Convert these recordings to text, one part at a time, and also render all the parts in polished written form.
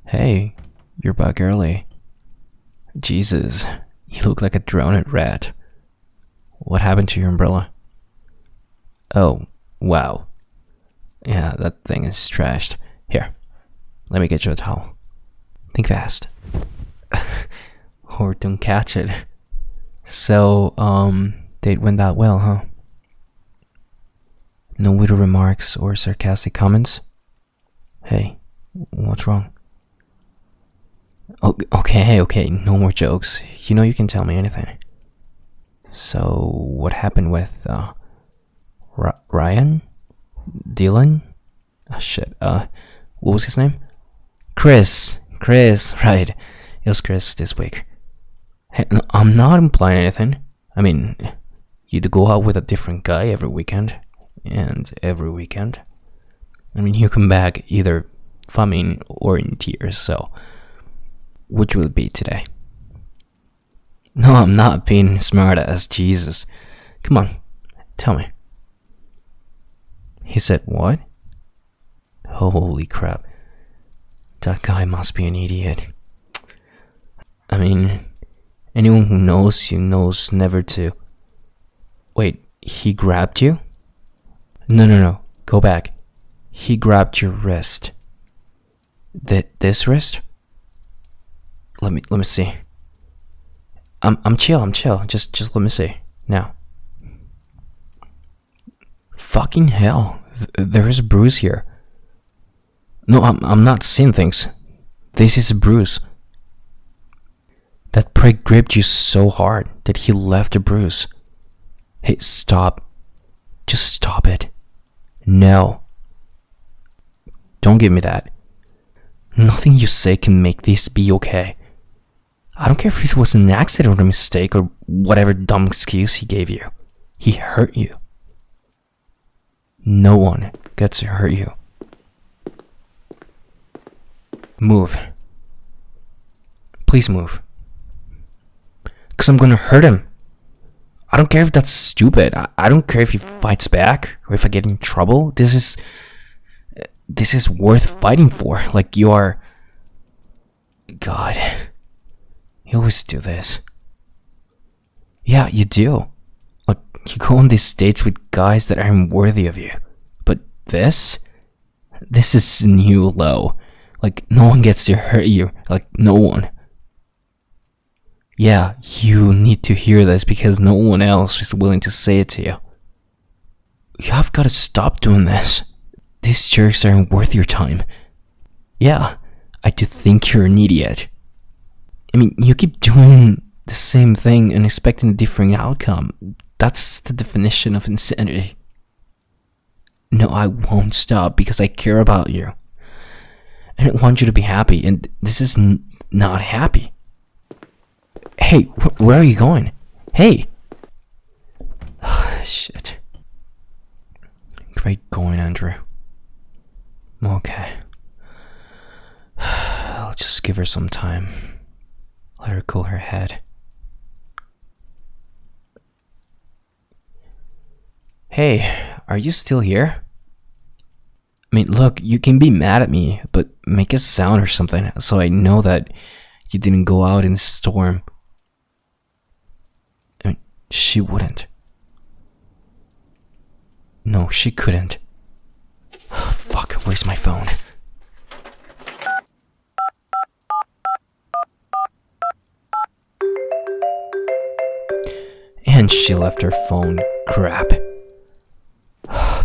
Hey, you're back early. Jesus, you look like a drowned rat. What happened to your umbrella? Oh, wow. Yeah, that thing is trashed. Here, let me get you a towel. Think fast. Or don't catch it. So, date went that well, huh? No witty remarks or sarcastic comments? Hey, what's wrong? Okay, no more jokes. You know you can tell me anything. So, what happened with, Ryan? Dylan? Oh, shit, what was his name? Chris, right. It was Chris this week. Hey, no, I'm not implying anything. I mean, you'd go out with a different guy every weekend. And every weekend. I mean, you come back either foaming or in tears, so which will it be today? No, I'm not being smart as Jesus. Come on, tell me. He said what? Holy crap. That guy must be an idiot. I mean, anyone who knows you knows never to. Wait, he grabbed you? No. Go back. He grabbed your wrist. This wrist? Let me see. I'm chill. Just let me see. Now. Fucking hell. There is a bruise here. No, I'm not seeing things. This is a bruise. That prick gripped you so hard that he left a bruise. Hey, stop. Just stop it. No. Don't give me that. Nothing you say can make this be okay. I don't care if it was an accident or a mistake or whatever dumb excuse he gave you. He hurt you. No one gets to hurt you. Move. Please move. 'Cause I'm gonna hurt him. I don't care if that's stupid. I don't care if he fights back or if I get in trouble. This is worth fighting for. Like you are. God. You always do this. Yeah, you do. Like you go on these dates with guys that aren't worthy of you. But this is new low. Like no one gets to hurt you. Like no one. Yeah, you need to hear this because no one else is willing to say it to you. You have got to stop doing this. These jerks aren't worth your time. Yeah, I do think you're an idiot. I mean, you keep doing the same thing and expecting a different outcome. That's the definition of insanity. No, I won't stop because I care about you. And I want you to be happy, and this is not happy. Hey, where are you going? Hey! Shit. Great going, Andrew. Okay. I'll just give her some time. Let her cool her head. Hey, are you still here? I mean, look, you can be mad at me, but make a sound or something so I know that you didn't go out in the storm. I mean, she wouldn't. No, she couldn't. Fuck, where's my phone? And she left her phone. Crap.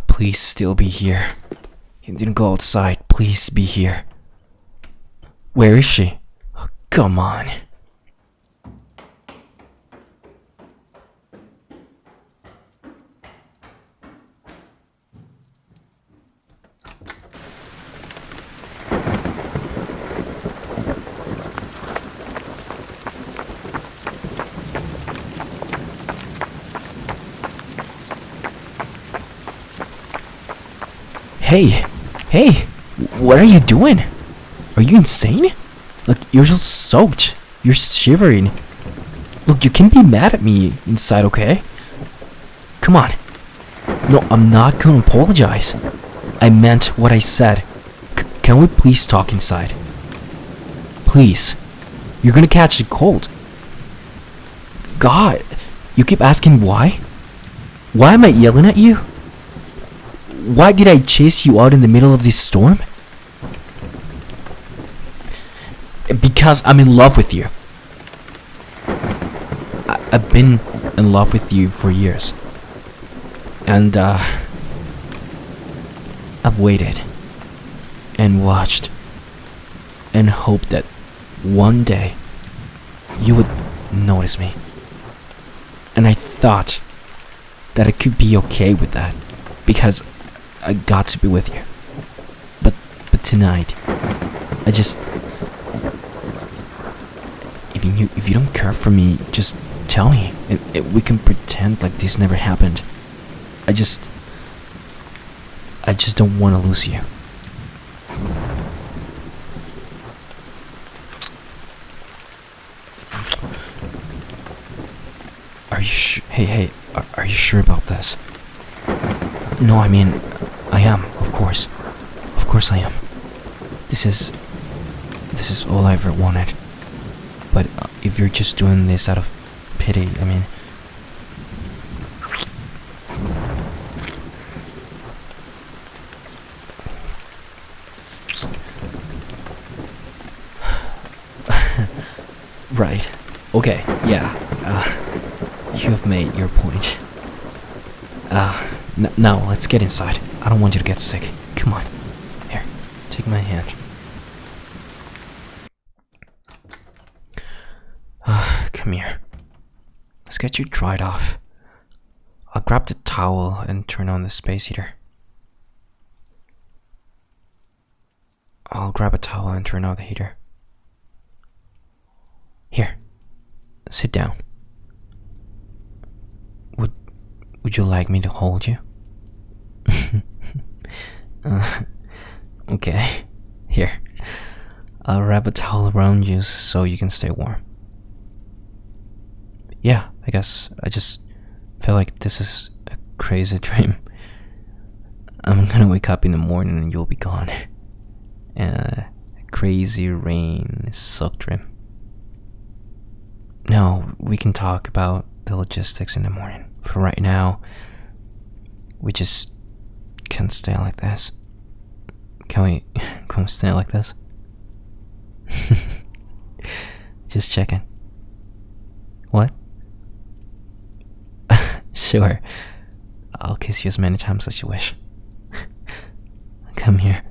Please still be here. You didn't go outside. Please be here. Where is she? Oh, come on. Hey, what are you doing? Are you insane? Look, you're so soaked. You're shivering. Look, you can be mad at me inside, okay? Come on. No, I'm not gonna apologize. I meant what I said. Can we please talk inside? Please. You're gonna catch a cold. God, you keep asking why? Why am I yelling at you? Why did I chase you out in the middle of this storm? Because I'm in love with you. I've been in love with you for years. And, I've waited and watched and hoped that one day you would notice me. And I thought that I could be okay with that because I got to be with you. But tonight, I just... If you don't care for me, just tell me. We can pretend like this never happened. I just don't want to lose you. Are you sure? Hey, are you sure about this? No, I mean, I am, of course. Of course I am. This is all I ever wanted. But if you're just doing this out of pity, I mean... Right. Okay, yeah. You have made your point. Now let's get inside. I don't want you to get sick. Come on. Here, take my hand. Come here. Let's get you dried off. I'll grab the towel and turn on the space heater. I'll grab a towel and turn on the heater. Here. Sit down. Would you like me to hold you? Okay. Here. I'll wrap a towel around you so you can stay warm. Yeah, I guess I just feel like this is a crazy dream. I'm gonna wake up in the morning and you'll be gone. A crazy rain suck dream. No, we can talk about the logistics in the morning. For right now, we just can't stay like this. Can we stay like this? Just checking. What? Sure. I'll kiss you as many times as you wish. Come here.